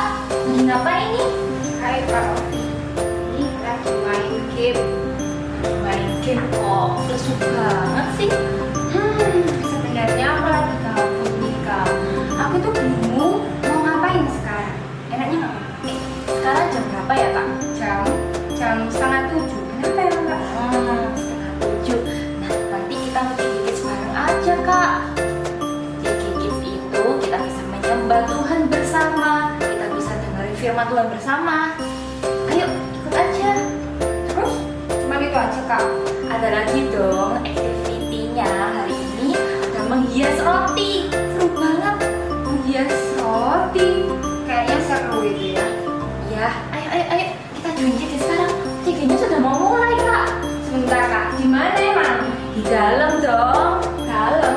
Lagi ngapain nih? Hai Kak Ovi, ini lagi main game. Main game kok lesu banget sih. Sebenarnya aku lagi gabut nih Kak. Aku tuh bingung mau ngapain sekarang. Enaknya ngapain? Sekarang jam berapa ya kak? Jam setengah 7. Kenapa ya Kak? Setengah 7. Nah nanti kita ngegigit bareng aja kak. Ngegigit itu kita bisa menyembah Tuhan bersama. Kita bisa dengerin firman Tuhan bersama. Ayo ikut aja. Terus cuma itu aja Kak. Ada lagi dong activity-nya hari ini. Ada menghias roti. Seru banget. Menghias roti. Kayaknya seru itu ya. Ya, ayo kita join JG sekarang. JG-nya sudah mau mulai kak. Sebentar Kak, di mana emang? Di dalam dong. Dalam.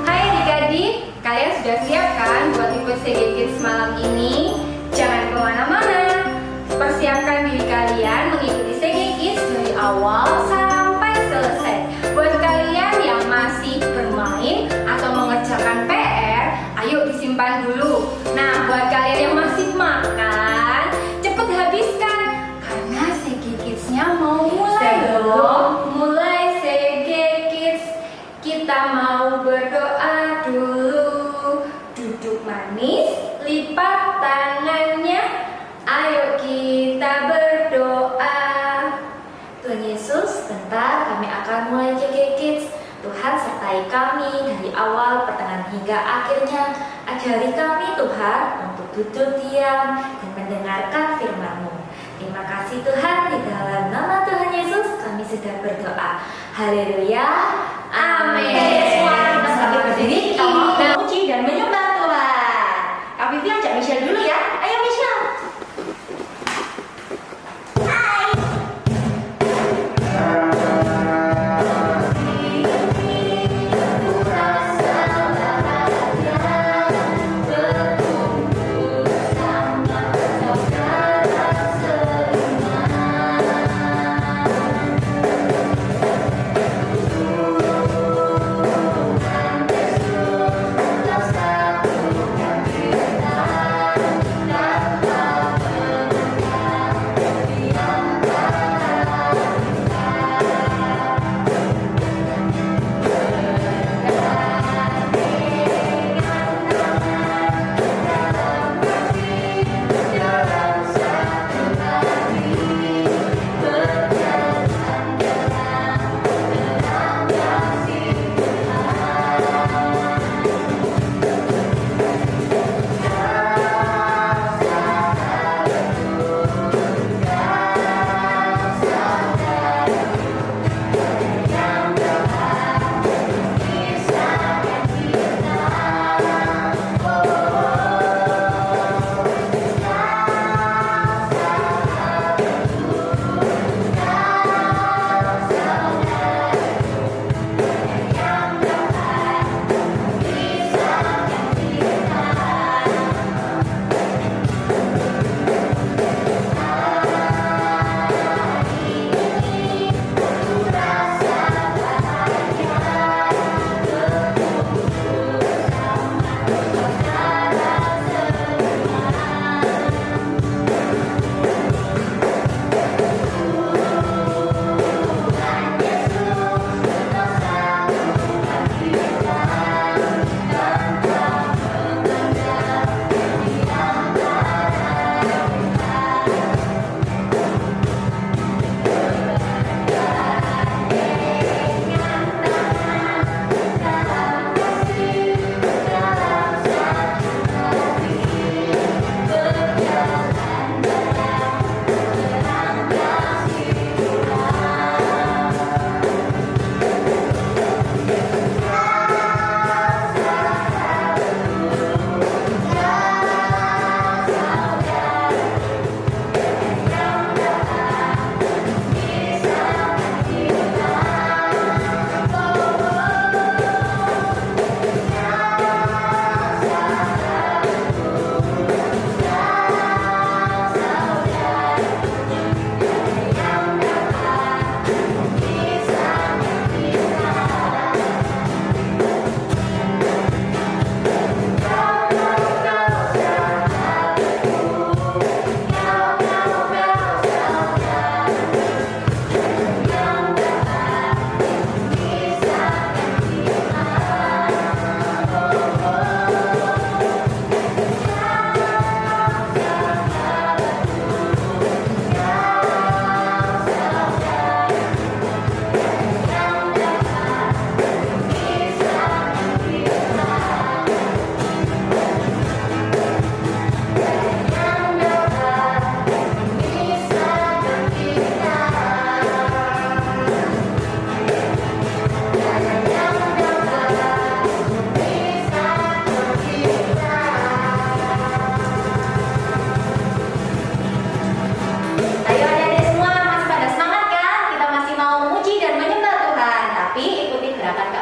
Hai adik-adik, kalian sudah siap kan buat ikut CG Kids malam ini? Jangan kemana-mana. Persiapkan diri kalian mengikuti CG Kids dari awal sampai selesai. Buat kalian yang masih bermain atau mengerjakan PR, ayo disimpan dulu. Nah, buat kalian yang masih makan, cepet habiskan karena CG Kids-nya mau mulai loh. Mulai CG Kids. Kita mau berdoa dulu. Duduk manis, lipat tangannya. Ayo kita berdoa. Tuhan Yesus, bentar kami akan mulai JG Kids. Tuhan sertai kami dari awal, pertengahan hingga akhirnya. Ajari kami Tuhan untuk duduk diam dan mendengarkan firman-Mu. Terima kasih Tuhan, di dalam nama Tuhan Yesus kami sudah berdoa. Haleluya. Amin. Semua kita sambil berdiri, kita mau memuji dan menyembah Tuhan. Kak Vivi ajak Michelle dulu ya. Ayo Michelle. Hai.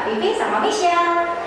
Vivi sama Michelle.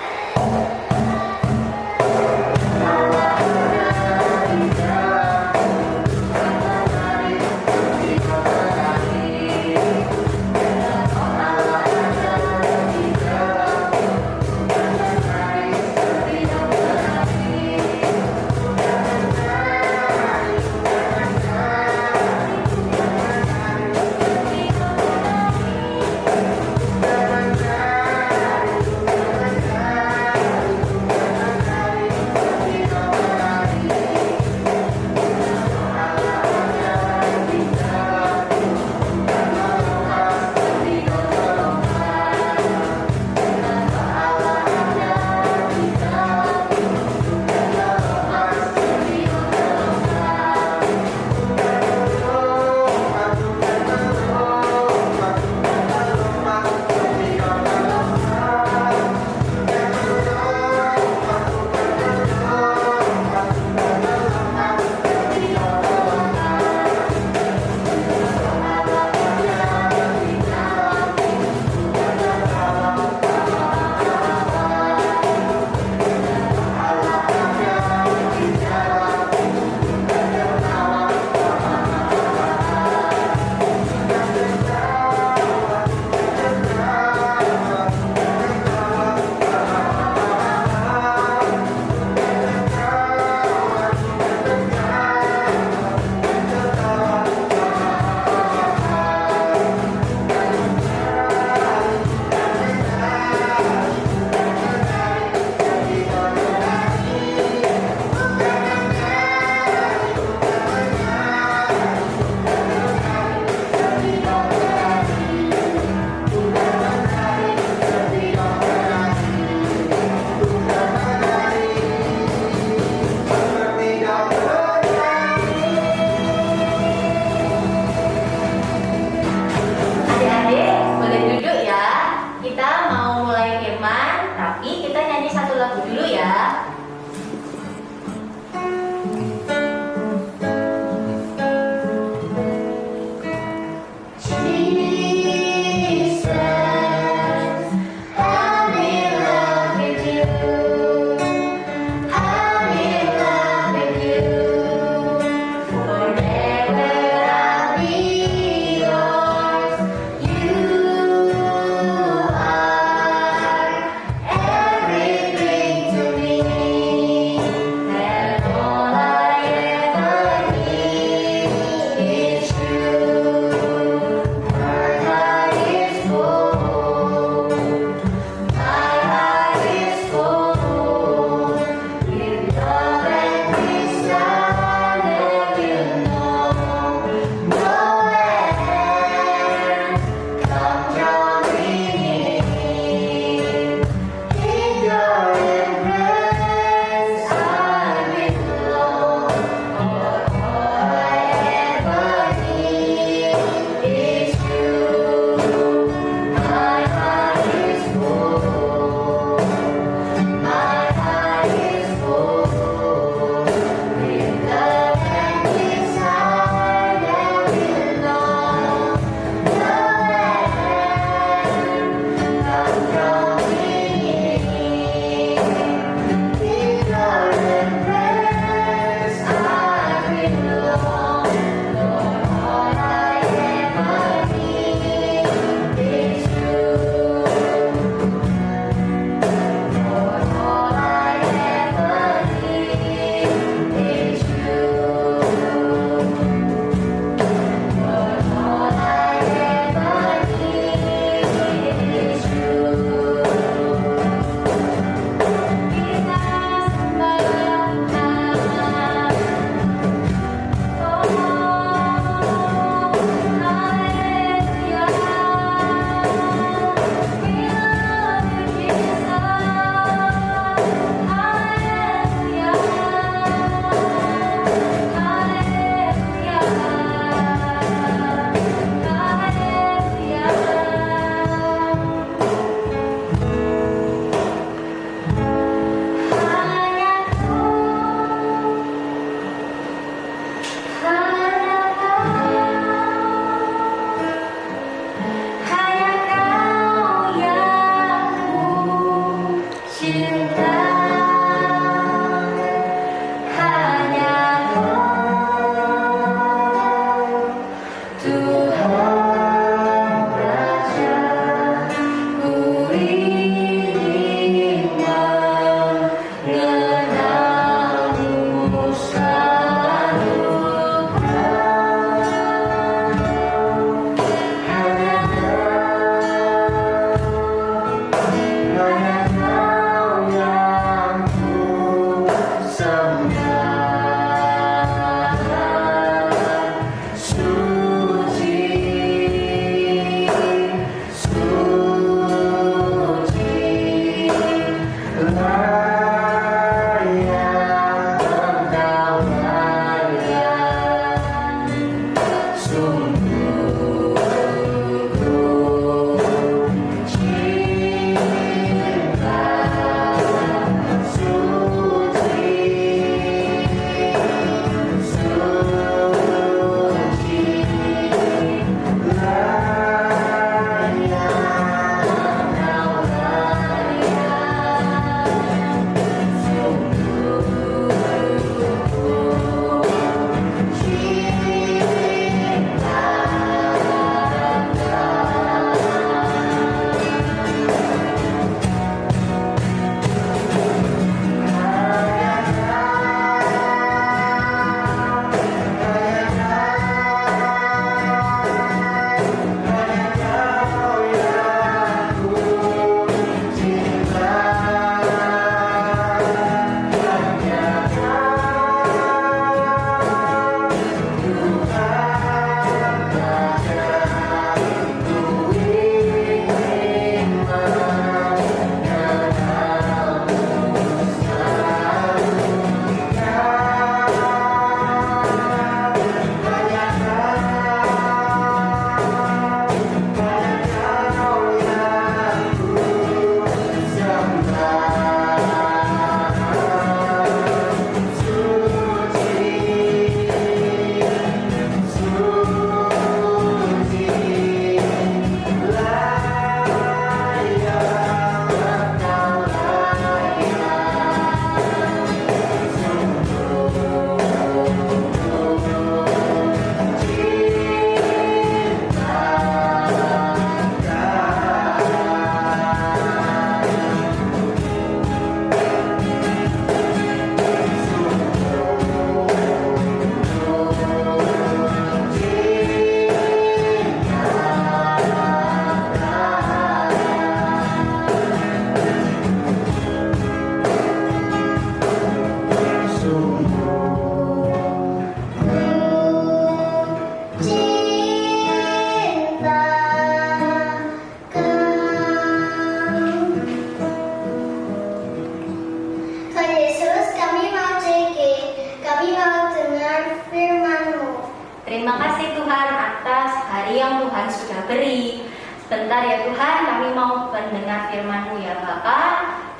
hari yang Tuhan sudah beri. Sebentar ya Tuhan, kami mau mendengar firman-Mu ya Bapa.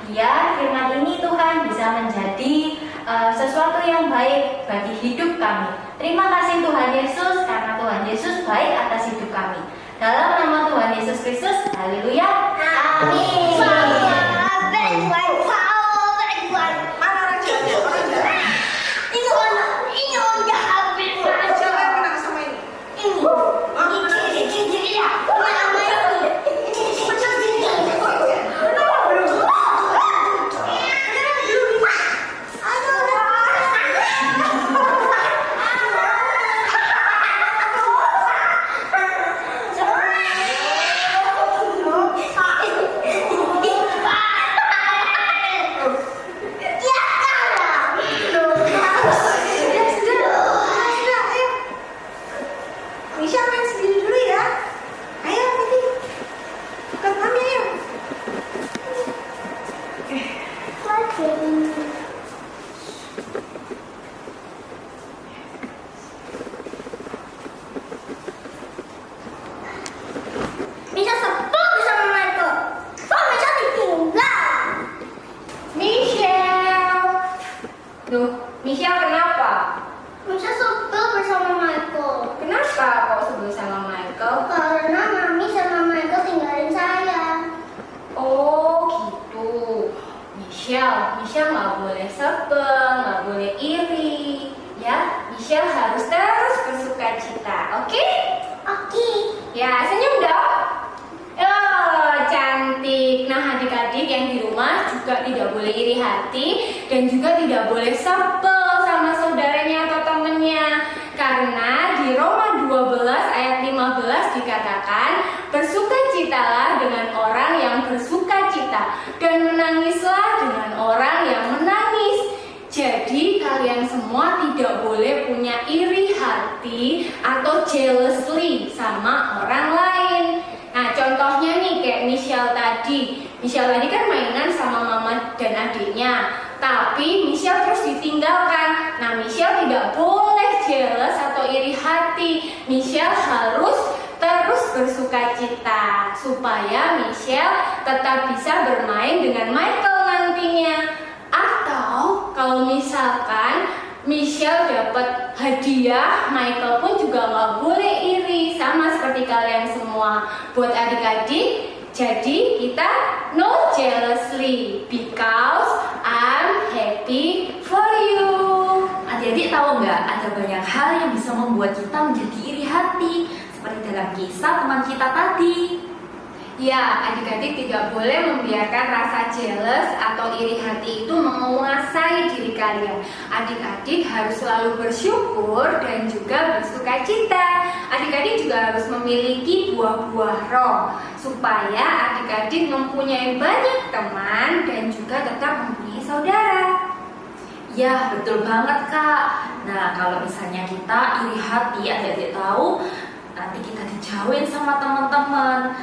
Biar firman ini Tuhan bisa menjadi sesuatu yang baik bagi hidup kami. Terima kasih Tuhan Yesus, karena Tuhan Yesus baik atas hidup kami. Dalam nama Tuhan Yesus Kristus, haleluya. Amin. Michelle, kenapa? Michelle sebel bersama Michael. Kenapa kok sebel sama Michael? Karena Mami sama Michael tinggalin saya. Oh gitu. Michelle nggak boleh sebel, nggak boleh iri, ya. Michelle harus terus bersuka cita, oke? Oke. Ya, senyum dong. Oh, cantik. Nah, adik-adik yang di rumah juga tidak boleh iri hati dan juga tidak boleh sebel sama saudaranya atau temennya. Karena di Roma 12 ayat 15 dikatakan, bersukacitalah dengan orang yang bersukacita dan menangislah dengan orang yang menangis. Jadi kalian semua tidak boleh punya iri hati atau jealously sama orang lain. Nah, contohnya nih kayak Michelle tadi. Michelle tadi kan mainan sama mama dan adiknya, tapi Michelle terus ditinggalkan. Nah, Michelle tidak boleh jealous atau iri hati. Michelle harus terus bersuka cita supaya Michelle tetap bisa bermain dengan Michael nantinya. Atau kalau misalkan Michelle dapat hadiah, Michael pun juga nggak boleh iri, sama seperti kalian semua. Buat adik-adik, jadi kita no jealously because I'm happy for you. Adik-adik tahu nggak, ada banyak hal yang bisa membuat kita menjadi iri hati, seperti dalam kisah teman kita tadi. Ya, adik-adik tidak boleh membiarkan rasa jealous atau iri hati itu menguasai diri kalian. Adik-adik harus selalu bersyukur dan juga bersuka cita. Adik-adik juga harus memiliki buah-buah roh supaya adik-adik mempunyai banyak teman dan juga tetap mempunyai saudara. Ya, betul banget Kak. Nah, kalau misalnya kita iri hati, adik-adik tahu nanti kita dijauhin sama teman-teman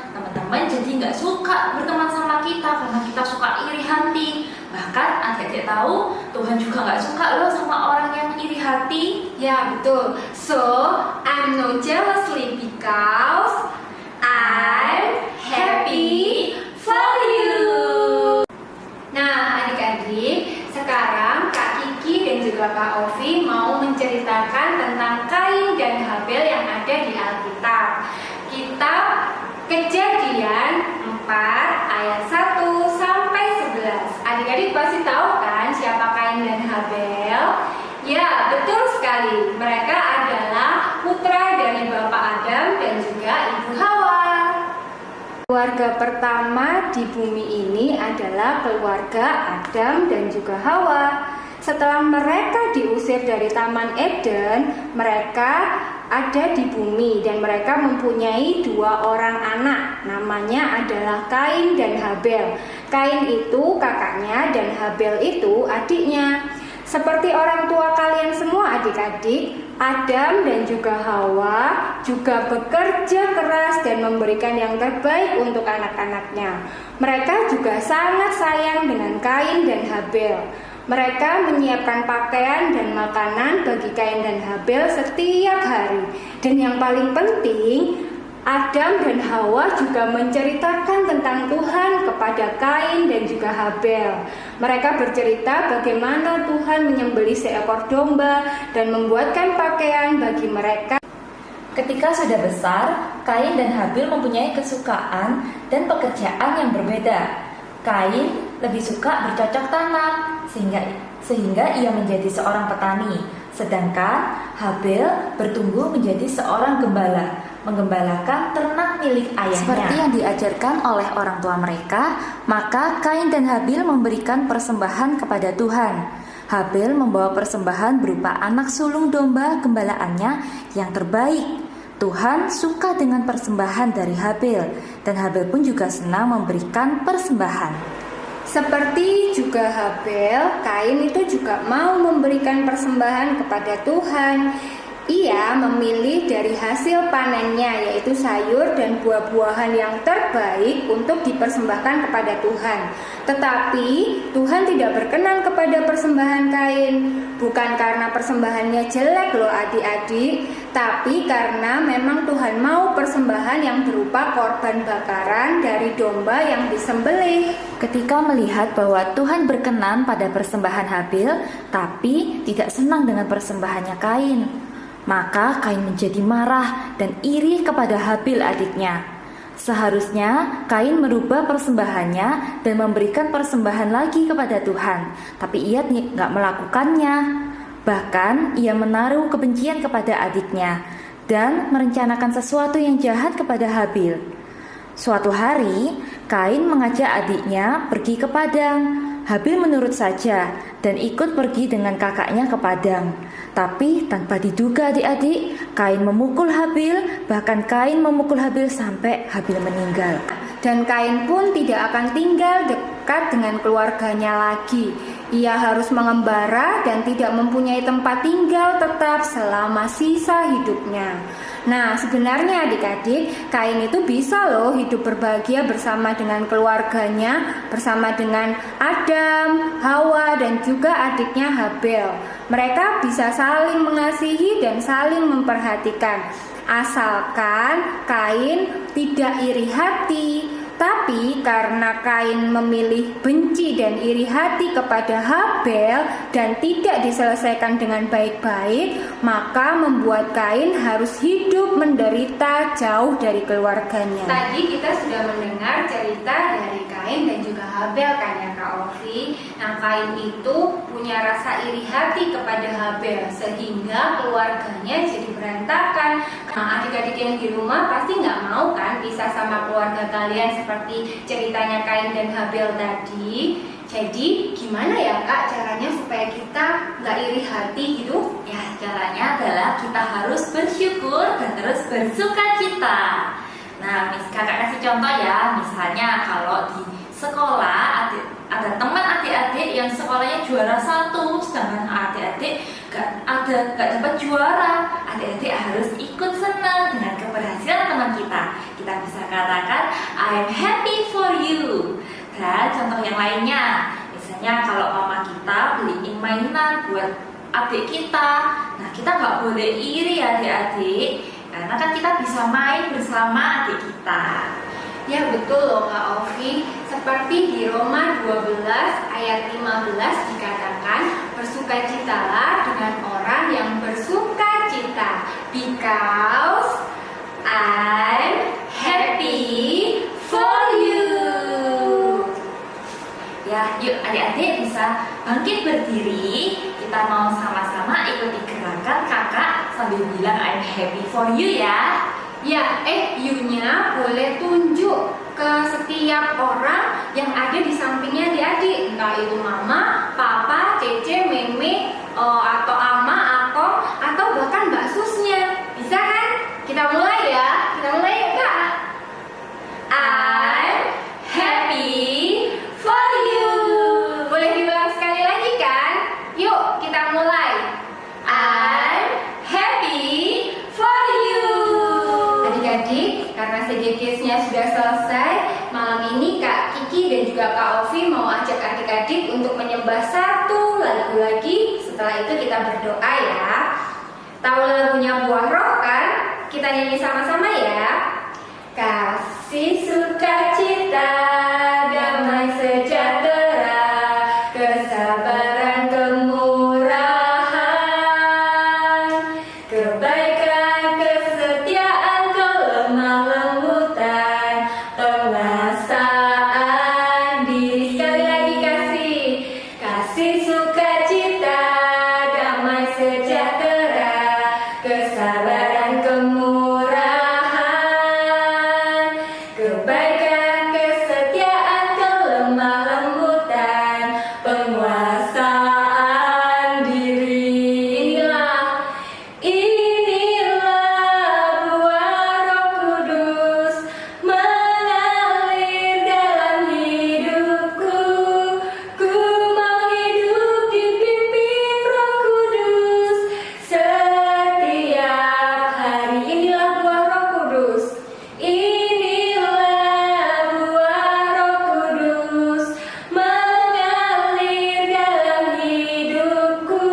jadi nggak suka berteman sama kita karena kita suka iri hati. Bahkan adik-adik tahu Tuhan juga nggak suka loh sama orang yang iri hati. Ya betul. So I'm not jealously because I'm happy for you. Nah adik-adik, sekarang Kak Kiki dan juga Kak Ovi mau menceritakan tentang Kain dan Habel yang ada di Alkitab. Kitab Kejadian 4 ayat 1 sampai 11. Adik-adik pasti tahu kan siapa Kain dan Habel? Ya, betul sekali. Mereka adalah putra dari Bapak Adam dan juga Ibu Hawa. Keluarga pertama di bumi ini adalah keluarga Adam dan juga Hawa. Setelah mereka diusir dari Taman Eden, mereka ada di bumi dan mereka mempunyai 2 orang anak. Namanya adalah Kain dan Habel. Kain itu kakaknya dan Habel itu adiknya. Seperti orang tua kalian semua adik-adik, Adam dan juga Hawa juga bekerja keras dan memberikan yang terbaik untuk anak-anaknya. Mereka juga sangat sayang dengan Kain dan Habel. Mereka menyiapkan pakaian dan makanan bagi Kain dan Habel setiap hari. Dan yang paling penting, Adam dan Hawa juga menceritakan tentang Tuhan kepada Kain dan juga Habel. Mereka bercerita bagaimana Tuhan menyembelih seekor domba dan membuatkan pakaian bagi mereka. Ketika sudah besar, Kain dan Habil mempunyai kesukaan dan pekerjaan yang berbeda. Kain lebih suka bercocok tanam sehingga ia menjadi seorang petani, sedangkan Habil bertumbuh menjadi seorang gembala, menggembalakan ternak milik ayahnya. Seperti yang diajarkan oleh orang tua mereka, maka Kain dan Habil memberikan persembahan kepada Tuhan. Habil membawa persembahan berupa anak sulung domba gembalaannya yang terbaik. Tuhan suka dengan persembahan dari Habil, dan Habil pun juga senang memberikan persembahan. Seperti juga Habel, Kain itu juga mau memberikan persembahan kepada Tuhan. Ia memilih dari hasil panennya, yaitu sayur dan buah-buahan yang terbaik untuk dipersembahkan kepada Tuhan. Tetapi Tuhan tidak berkenan kepada persembahan Kain. Bukan karena persembahannya jelek loh adik-adik, tapi karena memang Tuhan mau persembahan yang berupa korban bakaran dari domba yang disembelih. Ketika melihat bahwa Tuhan berkenan pada persembahan Habil, tapi tidak senang dengan persembahannya Kain, maka Kain menjadi marah dan iri kepada Habil adiknya. Seharusnya Kain merubah persembahannya dan memberikan persembahan lagi kepada Tuhan, tapi ia tidak melakukannya. Bahkan ia menaruh kebencian kepada adiknya dan merencanakan sesuatu yang jahat kepada Habil. Suatu hari, Kain mengajak adiknya pergi ke padang. Habil menurut saja dan ikut pergi dengan kakaknya ke padang. Tapi tanpa diduga adik-adik, Kain memukul Habil, bahkan Kain memukul Habil sampai Habil meninggal. Dan Kain pun tidak akan tinggal dekat dengan keluarganya lagi. Ia harus mengembara dan tidak mempunyai tempat tinggal tetap selama sisa hidupnya. Nah, sebenarnya adik-adik, Kain itu bisa loh hidup berbahagia bersama dengan keluarganya, bersama dengan Adam, Hawa, dan juga adiknya Habel. Mereka bisa saling mengasihi dan saling memperhatikan, asalkan Kain tidak iri hati. Tapi karena Kain memilih benci dan iri hati kepada Habel dan tidak diselesaikan dengan baik-baik, maka membuat Kain harus hidup menderita jauh dari keluarganya. Tadi kita sudah mendengar cerita dari Kain dan juga Habel kan ya Kak Ovi. Nah, Kain itu punya rasa iri hati kepada Habel sehingga keluarganya jadi berantakan. Nah, adik-adik yang di rumah pasti nggak mau kan pisah sama keluarga kalian seperti ceritanya Kain dan Habel tadi. Jadi gimana ya Kak caranya supaya kita nggak iri hati gitu? Ya, caranya adalah kita harus bersyukur dan terus bersukacita. Nah, kakak kasih contoh ya. Misalnya kalau di sekolah ada teman adik-adik yang sekolahnya juara 1, sedangkan adik-adik gak dapat juara. Adik-adik harus ikut senang dengan keberhasilan teman kita. Kita bisa katakan I'm happy for you. Dan contoh yang lainnya, misalnya kalau mama kita beliin mainan buat adik kita, nah kita nggak boleh iri adik-adik, karena kan kita bisa main bersama adik kita. Ya betul loh Kak Ovi. Seperti di Roma 12 ayat 15 dikatakan, bersukacitalah dengan orang yang bersukacita, because I'm happy for you. Ya, yuk adik-adik bisa bangkit berdiri. Kita mau sama-sama ikuti gerakan kakak sambil bilang I'm happy for you ya. Ya, you-nya boleh tunjuk ke setiap orang yang ada di sampingnya adik-adik. Entah itu mama, papa, cece, meme, atau ama, akong, atau bahkan mbak susnya. Bisa kan? Kita mulai ya. Kita mulai ya Kak. I'm happy for you. Boleh diulang sekali lagi kan? Yuk kita mulai. I'm happy for you. Adik-adik, karena CGKids-nya sudah selesai, malam ini Kak Kiki dan juga Kak Ovi mau ajak adik-adik untuk menyembah satu lagu lagi. Setelah itu kita berdoa ya. Tahu lagunya Buah Roh kan? Kita nyanyi sama-sama ya. Kasih, sukacita, damai sejahtera, kesabaran, kemurahan, kebaikan, kesetiaan, kelemah lembutan, penguasaan diri. Sekali lagi kasih. Kasih, sukacita, damai sejahtera, kesabaran, kemurahan, kebaikan, kesetiaan, kelemah lembutan, penguasaan diri. Inilah buah Roh Kudus mengalir dalam hidupku. Ku mau hidup dipimpin Roh Kudus setiap hari. Inilah buah Roh Kudus. Inilah buah Roh Kudus mengalir dalam hidupku.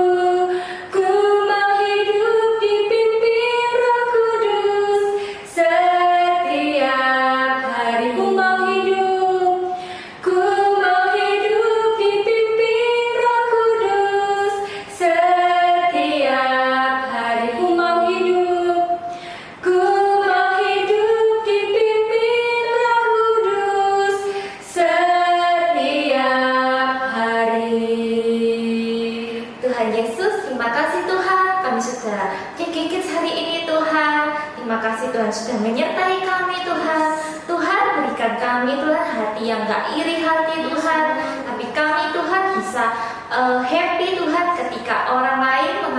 Ku mau hidup dipimpin Roh Kudus setiap hari. Ku mau hidup dipimpin Roh Kudus setiap hari. Ku mau hidup dipimpin Roh Kudus setiap hari. Tuhan Yesus, terima kasih Tuhan, kami sudah Kids hari ini Tuhan. Terima kasih Tuhan sudah menyertai kami Tuhan. Tuhan berikan kami Tuhan hati yang gak iri hati Tuhan, tapi kami Tuhan bisa happy Tuhan ketika orang lain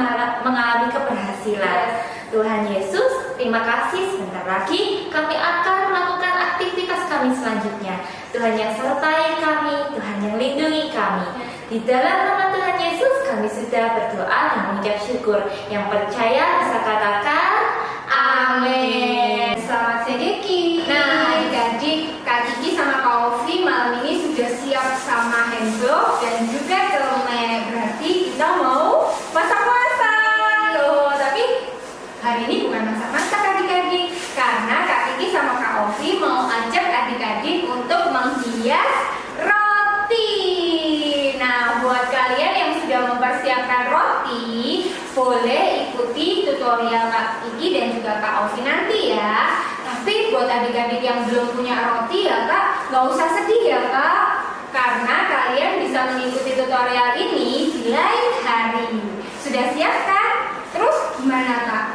mengalami keberhasilan. Tuhan Yesus, terima kasih. Sebentar lagi kami akan melakukan aktivitas kami selanjutnya. Tuhan yang sertai kami, Tuhan yang lindungi kami. Di dalam nama Tuhan Yesus kami sudah berdoa dan mengucap syukur. Yang percaya bisa katakan amin. Selamat sedeki. Nah, adik-adik, Kak Kiki sama Kak Ovi malam ini sudah siap sama hand glove dan juga celemek. Berarti kita mau masak-masak. Loh, tapi hari ini bukan masak-masak adik-adik, karena Kak Kiki sama Kak Ovi mau ajak adik-adik untuk menghias roti. Nah, buat kalian yang sudah mempersiapkan roti, boleh ikuti tutorial Kak Kiki dan juga Kak Ovi nanti ya. Tapi buat adik-adik yang belum punya roti ya Kak, nggak usah sedih ya Kak, karena kalian bisa mengikuti tutorial ini di lain hari. Sudah siap kan? Terus gimana Kak?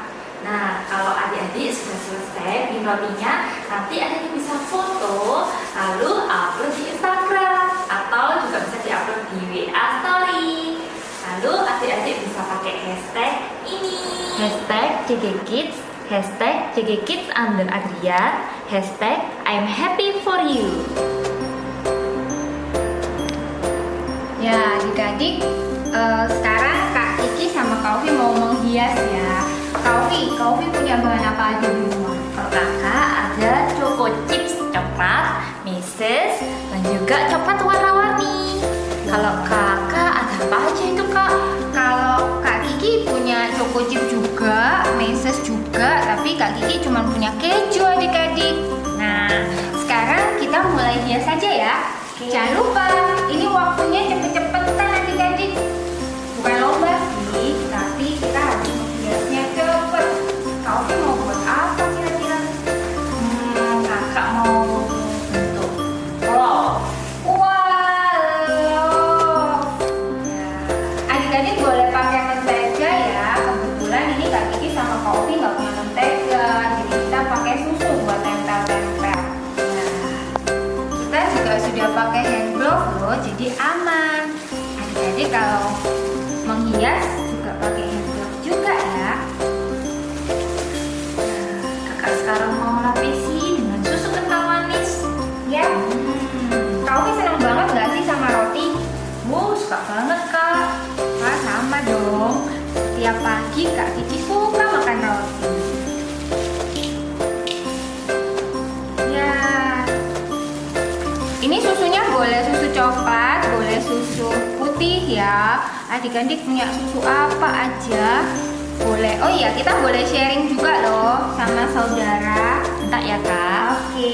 Nah, kalau adik-adik sudah selesai bikin rotinya, nanti adik bisa foto, lalu upload di Instagram, atau juga bisa diupload di WA Story. Lalu adik-adik bisa pakai hashtag ini, hashtag JGKids, hashtag JGKids_Adrian, hashtag I'm happy for you. Ya adik-adik, sekarang Kak Kiki sama Kak Ovi mau menghias ya. Kak Ovi punya bahan apa aja di rumah? Kalau kakak ada choco chips coklat, meses, dan juga coklat warna-warni. Kalau kakak ada apa aja itu kak? Kalau Kak Kiki punya choco chip juga, meses juga, tapi Kak Kiki cuma punya keju adik-adik. Nah, sekarang kita mulai hias saja ya. Jangan lupa, ini waktunya cepet-cepetan adik-adik. Bukan lomba sih, tapi kita harus menghiasnya cepet. Kak Ovi mau buat apa kira-kira? Kakak mau bentuk love. Adik-adik boleh pakai mentega ya. Kebetulan ini Kak Kiki sama Kak Ovi nggak punya mentega, jadi kita pakai susu buat tempel-tempel. Kita juga sudah pakai hand glove loh, jadi aman. Adik-adik kalau menghias juga pakai hand glove juga ya. Kakak sekarang mau lapisi dengan susu kental manis. Ya. Kak Ovi senang banget nggak sih sama roti? Suka banget kak. Wah, sama dong. Setiap pagi Kak Kiki suka makan roti. Ya. Ini susunya boleh susu coklat, boleh susu putih ya. Adik-adik punya susu apa aja? Boleh. Oh iya, kita boleh sharing juga loh sama saudara. Bentar ya kak. Oke.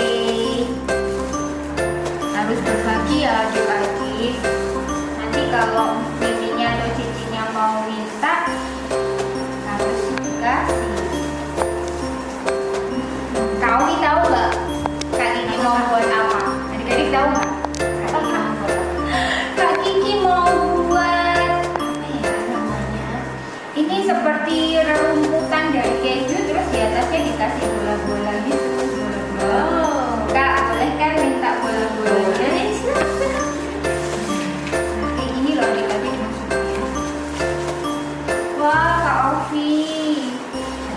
Harus berbagi ya adik-adik. Nanti kalau miminya atau cicinya mau minta harus dikasih. Kau nih tahu nggak Kak Kiki mau buat apa? Adik-adik tahu nggak? Kak Kiki mau buat apa ya namanya? Ini seperti rerumputan dari keju, terus di atasnya dikasih bola-bola gitu. Bola-bola. Kak, boleh kan minta bola-bolanya? Nah, kayak gini loh adik-adik maksudnya. Wah, Kak Ovi.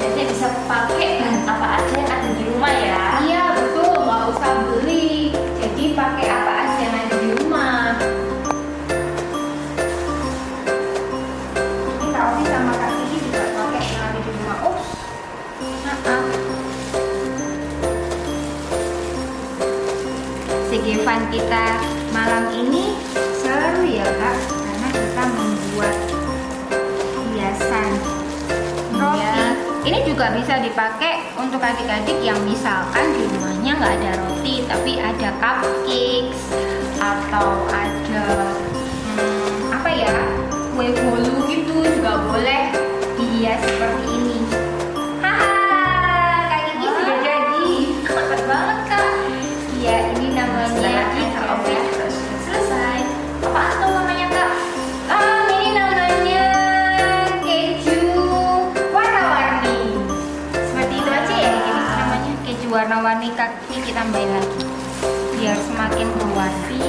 Adanya bisa pakai bahan apa aja yang ada di rumah ya. Iya betul, nggak usah beli. Jadi pakai apa aja yang ada di rumah. Ini Kak Ovi sama Kak Kiki juga pakai yang ada di rumah. Ups, maaf. Segevan kita malam ini seru ya Kak, karena kita membuat hiasan roti. Iya. Ini juga bisa dipakai untuk adik-adik yang misalkan di rumahnya nggak ada roti, tapi ada cupcakes atau ada apa ya, kue bolu gitu juga boleh dihias seperti ini. Haha, Kak Kiki sudah jadi. Cepet banget kak. Iya, ini namanya Kak Ovi sudah selesai. Apa tuh namanya kak? ini namanya keju warna-warni. Seperti itu aja ya, jadi namanya keju warna-warni. Kak Kiki tambahin lagi biar semakin berwarna.